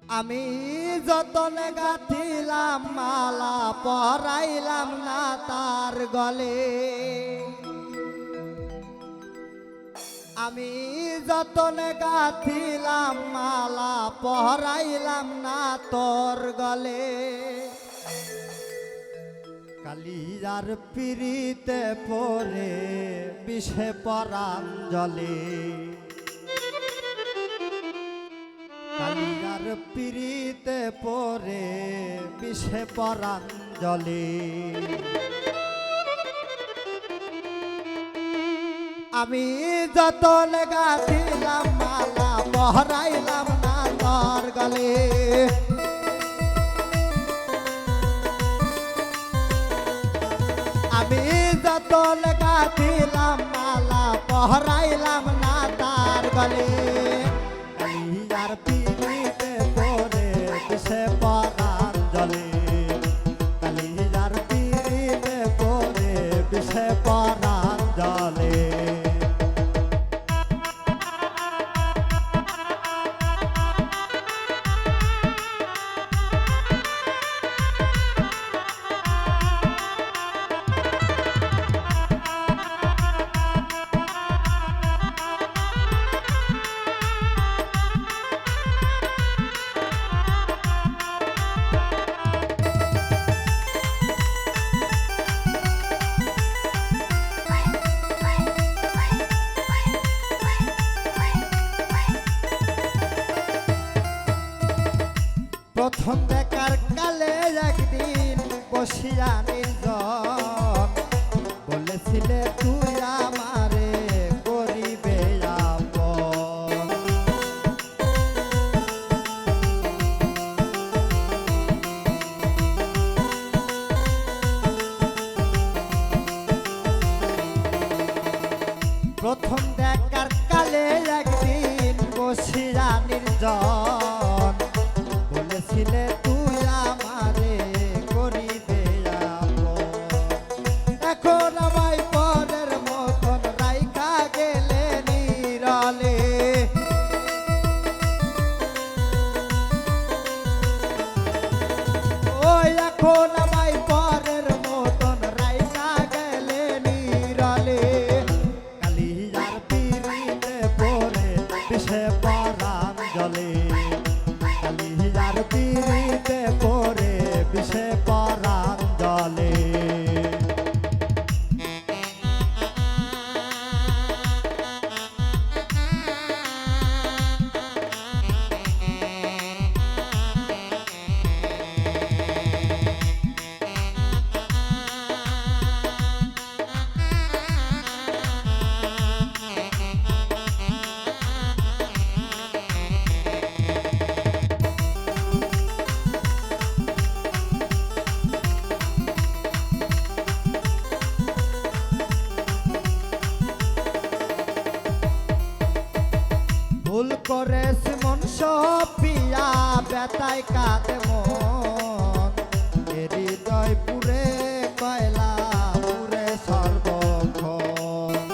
আমি যতনে গাঁথিলাম মালা পরাইলাম না তার গলে। আমি যতনে গাঁথিলাম মালা পরাইলাম না তোর গলে। কালিয়ার পিড়িতে পরে বিষে পরাণ জলে। কালিয়ার পিড়িতে পরে বিষে পরাণ জলে। আমি যত গাঁথিলাম মালা পরাইলাম না তোর গলে। আমি যত গাঁথিলাম মালা পরাইলাম না তার গলে। কালিয়ার পিড়িতে পরে বিষে পরাণ জলে। কালিয়ার পিড়িতে পরে বিষে পরাণ জলে। প্রথম দেখার কালে একদিন বসিয়া নির্জন বলেছিলে তুই আমারে করিবে আপন। প্রথম দেখার কালে একদিন বসিয়া নির্জন বলেছিলে তুই আমারে করিবে আপন। এখন আমায় পরের মতন রাইখা গেলে নিরলে। ওই এখন আমায় পরের মতন রাইখা গেলে নিরলে। কালিয়ার পিড়িতে পরে বিষে পরাণ জলে। কালিয়ার পিড়িতে পরে বিষে পরাণ জলে। ভুল করেছি মন সপিয়া বেতায় কাঁদে মন। হৃদয় পুরে কয়লা পুরে সর্বক্ষণ।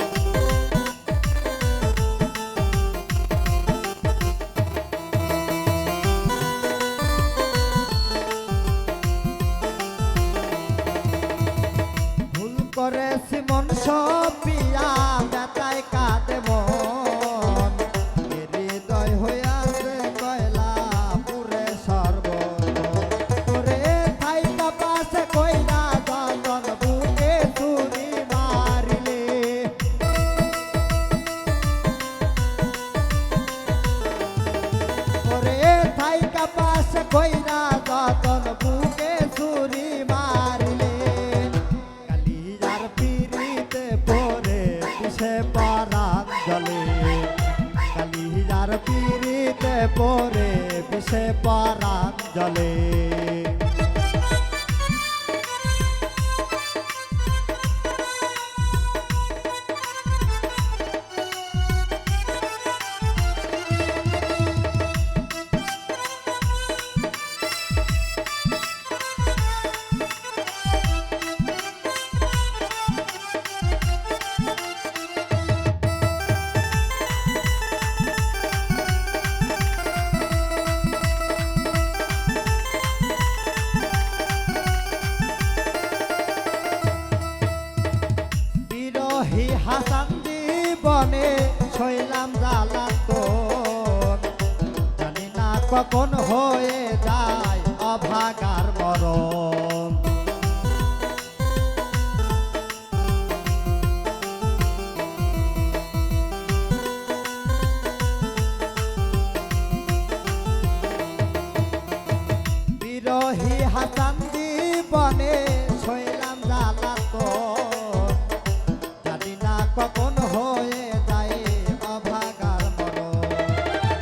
ভুল করেছি মন সপিয়া বেতায় কাঁদে মন। হৃদয় হইয়াছে কয়লা পুরে সর্বক্ষণ। তোরে থাইকা পাশে কইরা যতন বুকে ছুরি মারিলে। তোরে থাইকা পাশে কইরা যতন বুকে ছুরি মারিলে। কালিয়ার পিড়িতে পরে বিষে পরাণ জলে। কালিয়ার পিড়িতে পরে বিষে পরাণ জলে। হাসান জীবনে শৈলাম জ্বালাতন জানি না কখন হয়ে যায় অভাগার মরণ বিরহী হাসান জীবনে শৈলাম জ্বালাতন জানি না কখন হয়ে যায় অভাগার মরণ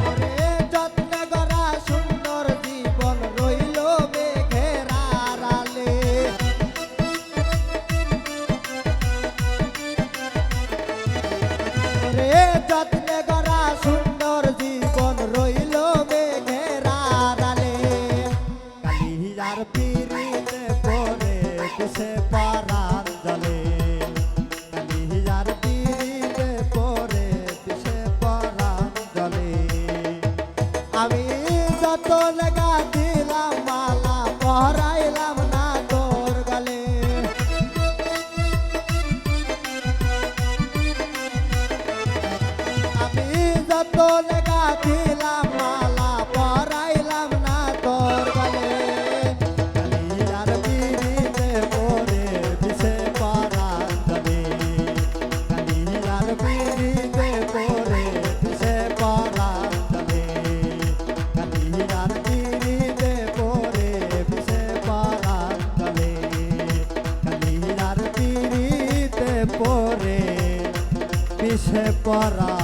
ওরে যত্নে গড়া সুন্দর জীবন রইল মেঘের আড়ালে ওরে যত্নে গড়া সুন্দর জীবন রইল মেঘের আড়ালে কালিয়ার পিরিতে পড়ে কিসে পরাণ জলে কালিয়ার পিরিতে পড়ে কিসে পরাণ জলে আমি যত লেগা দিলাম মালা পরাইলাম না তোর গলে আমি যত লেগা দিলাম মালা পরাইলাম না তোর গলে কালিয়ার পিরিতে পড়ে কিসে পরাণ জলে কালিয়ার পিরিতে পড়ে কিসে পরাণ জলে কালিয়ার পিরিতে পড়ে কিসে পরাণ জলে কালিয়ার পিরিতে পড়ে কিসে পরাণ